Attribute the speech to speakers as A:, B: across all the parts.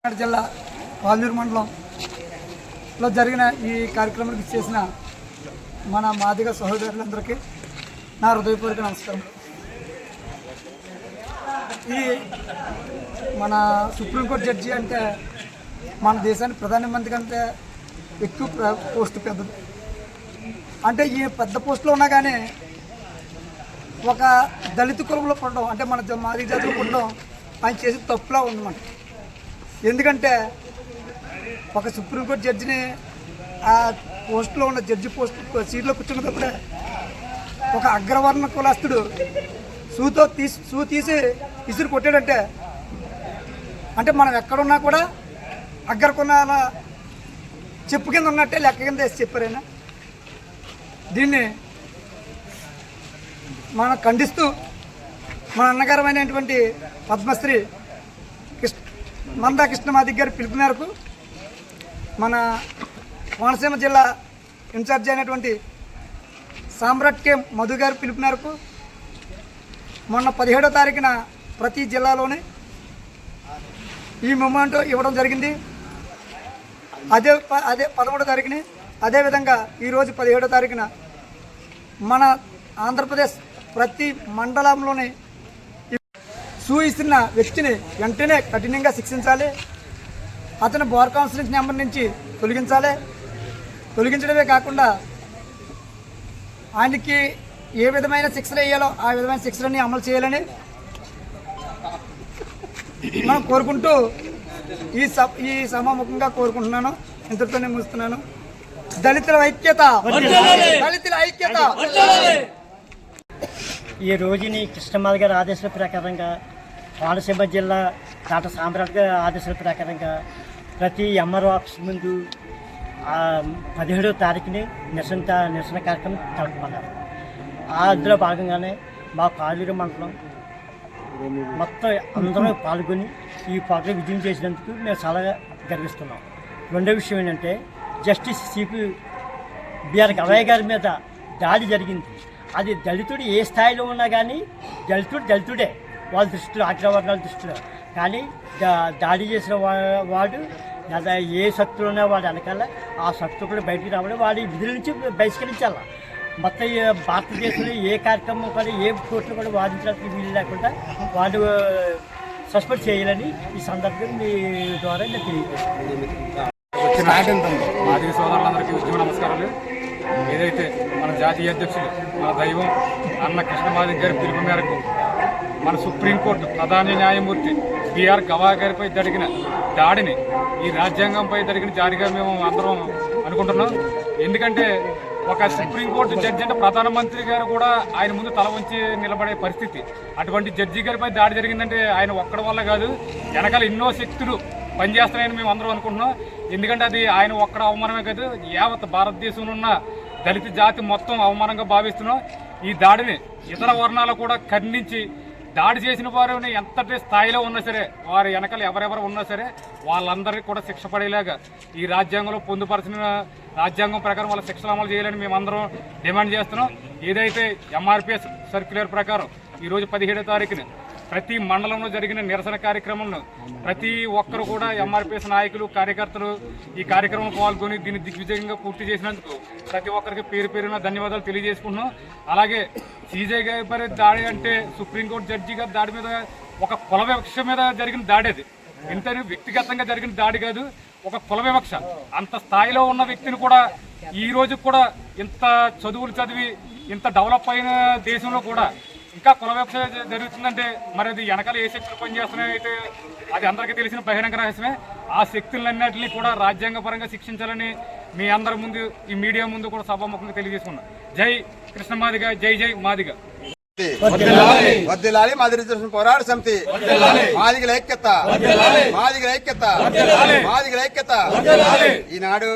A: జిల్లా పాలూరు మండలంలో జరిగిన ఈ కార్యక్రమానికి చేసిన మన మాదిగ సహోదరులందరికీ నా హృదయపూర్వక నమస్కారం. ఈ మన సుప్రీంకోర్టు జడ్జి అంటే మన దేశానికి ప్రధానమంత్రి కంటే ఎక్కువ పోస్టు పెద్దది. అంటే ఈ పెద్ద పోస్టులో ఉన్నా కానీ ఒక దళిత కులంలో పుట్టడం అంటే మన మాదిగ జాతిలో పుట్టడం ఆయన చేసి తప్పులా ఉందన్నమాట. ఎందుకంటే ఒక సుప్రీంకోర్టు జడ్జిని ఆ పోస్టులో ఉన్న జడ్జి పోస్ట్ సీట్లో కూర్చున్నప్పుడే ఒక అగ్రవర్ణ కులస్తుడు షూ తీసి ఇసురు కొట్టాడంటే అంటే మనం ఎక్కడున్నా కూడా అగ్రకులాల చెప్పు కింద ఉన్నట్టే లెక్క కింద వేసి చెప్పారైనా. దీన్ని మనం ఖండిస్తూ మన అన్నగారమైనటువంటి పద్మశ్రీ మందా కృష్ణమాదిగ గారి పిలుపు మేరకు మన కోనసీమ జిల్లా ఇన్ఛార్జి అయినటువంటి సామ్రాట్ కే మధు గారి పిలుపు మేరకు మొన్న 17వ తారీఖున ప్రతి జిల్లాలోనే ఈ మొమెంటో ఇవ్వడం జరిగింది. అదే 11వ తారీఖుని అదేవిధంగా ఈరోజు 17వ తారీఖున మన ఆంధ్రప్రదేశ్ ప్రతి మండలంలోని షూ ఇస్తున్న వ్యక్తిని వెంటనే కఠినంగా శిక్షించాలి. అతను బార్ కౌన్సిలింగ్ నెంబర్ నుంచి తొలగించడమే కాకుండా ఆయనకి ఏ విధమైన శిక్షలు వేయాలో ఆ విధమైన శిక్షలన్నీ అమలు చేయాలని మనం కోరుకుంటూ ఈ సభాముఖంగా కోరుకుంటున్నాను. ఇంతటితోనే ముగిస్తున్నాను. దళితుల ఐక్యత, దళితుల ఐక్యత.
B: ఈ రోజుని కృష్ణమాదిగ గారి ఆదేశాల ప్రకారంగా కోనసీమ జిల్లా డాక్టర్ సామ్రాట్ గారి ఆదేశాల ప్రకారంగా ప్రతి ఎంఆర్ఓ ఆఫీస్ ముందు 17వ తారీఖుని నిరసన కార్యక్రమం జరుపుకున్నారు. అందులో భాగంగానే మా పాలూరు మండలం మొత్తం అందరూ పాల్గొని ఈ ప్రోగ్రాం విజయం చేసినందుకు మేము చాలా గర్విస్తున్నాం. రెండో విషయం ఏంటంటే జస్టిస్ సిపి బిఆర్ గవయ్య గారి మీద దాడి జరిగింది. అది దళితుడు ఏ స్థాయిలో ఉన్నా కానీ దళితుడే వాళ్ళ దృష్టిలో, అగ్రవర్ణాల దృష్టిలో. కానీ దాడి చేసిన వాడు ఏ శక్తులు ఉన్నా వాడు వెనకాల ఆ శక్తులు కూడా బయటికి రావాలి, వాడి విధుల నుంచి బహిష్కరించాల. మొత్తం భారతదేశంలో ఏ కార్యక్రమం కూడా ఏ కోర్టులు కూడా వాదించడానికి వీలు లేకుండా వాళ్ళు సస్పెండ్ చేయాలని ఈ సందర్భంగా మీ ద్వారా నేను తెలియజేస్తాను.
C: మాదిగ సోదరులందరికీ ఉద్యమ నమస్కారాలు. ఏదైతే మన జాతీయ అధ్యక్షులు మన దైవం అన్న కృష్ణమాదిగ గారి పిలుపు మేరకు మన సుప్రీంకోర్టు ప్రధాన న్యాయమూర్తి బిఆర్ గవాయ్ గారిపై జరిగిన దాడిని ఈ రాజ్యాంగంపై జరిగిన జారిగా మేము అందరం అనుకుంటున్నాం. ఎందుకంటే ఒక సుప్రీంకోర్టు జడ్జి అంటే ప్రధానమంత్రి గారు కూడా ఆయన ముందు తల వంచి నిలబడే పరిస్థితి. అటువంటి జడ్జి గారిపై దాడి జరిగిందంటే ఆయన ఒక్కడి వల్ల కాదు, వెనకాల ఎన్నో శక్తులు పనిచేస్తున్నాయని మేము అందరం అనుకుంటున్నాం. ఎందుకంటే అది ఆయన ఒక్కడ అవమానమే కాదు, యావత్ భారతదేశంలో ఉన్న దళిత జాతి మొత్తం అవమానంగా భావిస్తున్నాం. ఈ దాడిని ఇతర వర్ణాలు కూడా ఖండించి దాడి చేసిన వారు ఎంతటి స్థాయిలో ఉన్నా సరే, వారి వెనకాల ఎవరెవరు ఉన్నా సరే వాళ్ళందరికీ కూడా శిక్ష పడేలాగా ఈ రాజ్యాంగంలో పొందుపరిచిన రాజ్యాంగం ప్రకారం వాళ్ళ శిక్షలు అమలు చేయాలని మేమందరం డిమాండ్ చేస్తున్నాం. ఏదైతే ఎంఆర్పిఎస్ సర్క్యులర్ ప్రకారం ఈరోజు 17వ తారీఖున ప్రతి మండలంలో జరిగిన నిరసన కార్యక్రమంలో ప్రతి ఒక్కరు కూడా ఎంఆర్పిఎస్ నాయకులు, కార్యకర్తలు ఈ కార్యక్రమం పాల్గొని దీన్ని దిగ్విజయంగా పూర్తి చేసినందుకు ప్రతి ఒక్కరికి పేరున ధన్యవాదాలు తెలియజేసుకుంటున్నాం. అలాగే సీజే గారి దాడి అంటే సుప్రీంకోర్టు జడ్జి గారి దాడి మీద ఒక కుల వివక్ష మీద జరిగిన దాడి, అది ఇంత వ్యక్తిగతంగా జరిగిన దాడి కాదు, ఒక కుల వివక్ష. అంత స్థాయిలో ఉన్న వ్యక్తిని కూడా ఈ రోజు కూడా ఇంత చదువులు చదివి ఇంత డెవలప్ అయిన దేశంలో కూడా ఇంకా కుల వివక్ష జరుగుతుందంటే మరి అది వెనకాల ఏ శక్తులు పనిచేస్తున్నాయైతే అది అందరికీ తెలిసిన బహిరంగ రహస్యమే. ఆ శక్తులన్నింటినీ కూడా రాజ్యాంగపరంగా శిక్షించాలని మీ అందరి ముందు ఈ మీడియా ముందు కూడా సభాముఖంగా తెలియజేసుకున్నాం. జై కృష్ణమాదిగ, జై జై మాదిగ.
D: వర్ధిల్లాలి మాదిగ రిజర్వేషన్ పోరాట సమితి, మాదిగల ఐక్యత, మాదిగల ఐక్యత, మాదిగల ఐక్యత. ఈనాడు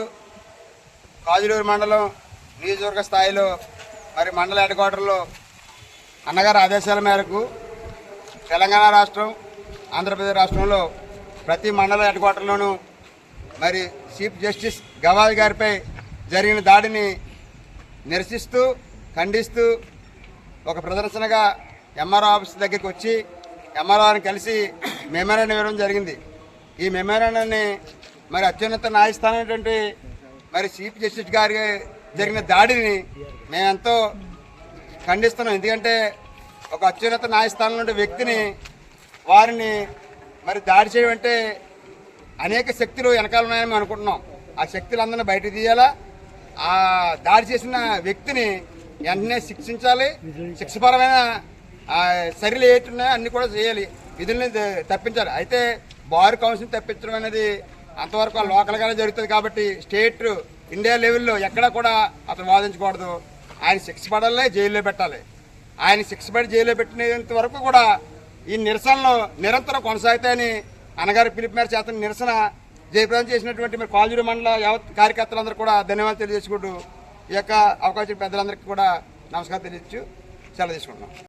D: కాజులూరు మండలం నియోజకవర్గ స్థాయిలో మరి మండల హెడ్ క్వార్టర్లో అన్నగారి ఆదేశాల మేరకు తెలంగాణ రాష్ట్రం, ఆంధ్రప్రదేశ్ రాష్ట్రంలో ప్రతి మండల హెడ్ క్వార్టర్లోనూ మరి చీఫ్ జస్టిస్ గవాయ్ గారిపై జరిగిన దాడిని నిరసిస్తూ, ఖండిస్తూ ఒక ప్రదర్శనగా ఎంఆర్ఓ ఆఫీస్ దగ్గరికి వచ్చి ఎంఆర్ఓని కలిసి మెమోరాండం ఇవ్వడం జరిగింది. ఈ మెమోరాండాన్ని మరి అత్యున్నత న్యాయస్థానమైనటువంటి మరి చీఫ్ జస్టిస్ గారి జరిగిన దాడిని మేము ఎంతో ఖండిస్తున్నాం. ఎందుకంటే ఒక అత్యున్నత న్యాయస్థానం నుండి వ్యక్తిని వారిని మరి దాడి చేయడం అంటే అనేక శక్తులు వెనకాల ఉన్నాయని మేము అనుకుంటున్నాం. ఆ శక్తులందరినీ బయట తీయాలా, ఆ దాడి చేసిన వ్యక్తిని వెంటనే శిక్షించాలి, శిక్షపరమైన చర్యలు ఏటున్నాయో అన్ని కూడా చేయాలి, విధుల్ని తప్పించాలి. అయితే బార్ కౌన్సిల్ తప్పించడం అనేది అంతవరకు లోకల్గానే జరుగుతుంది కాబట్టి స్టేట్ ఇండియా లెవెల్లో ఎక్కడా కూడా అతను వాదించకూడదు. ఆయన శిక్ష పడాలి, జైల్లో పెట్టాలి. ఆయన శిక్ష పడి జైల్లో పెట్టినంత వరకు కూడా ఈ నిరసనలు నిరంతరం కొనసాగుతాయని అన్నగారి పిలుపు మేర చేత నిరసన జయప్రదం చేసినటువంటి మరి కాజుడు మండల యావత్ కార్యకర్తలందరూ కూడా ధన్యవాదాలు తెలియజేసుకుంటూ ఈ యొక్క అవకాశం పెద్దలందరికీ కూడా నమస్కారం తెలియచ్చు సెలవు తీసుకుంటున్నాం.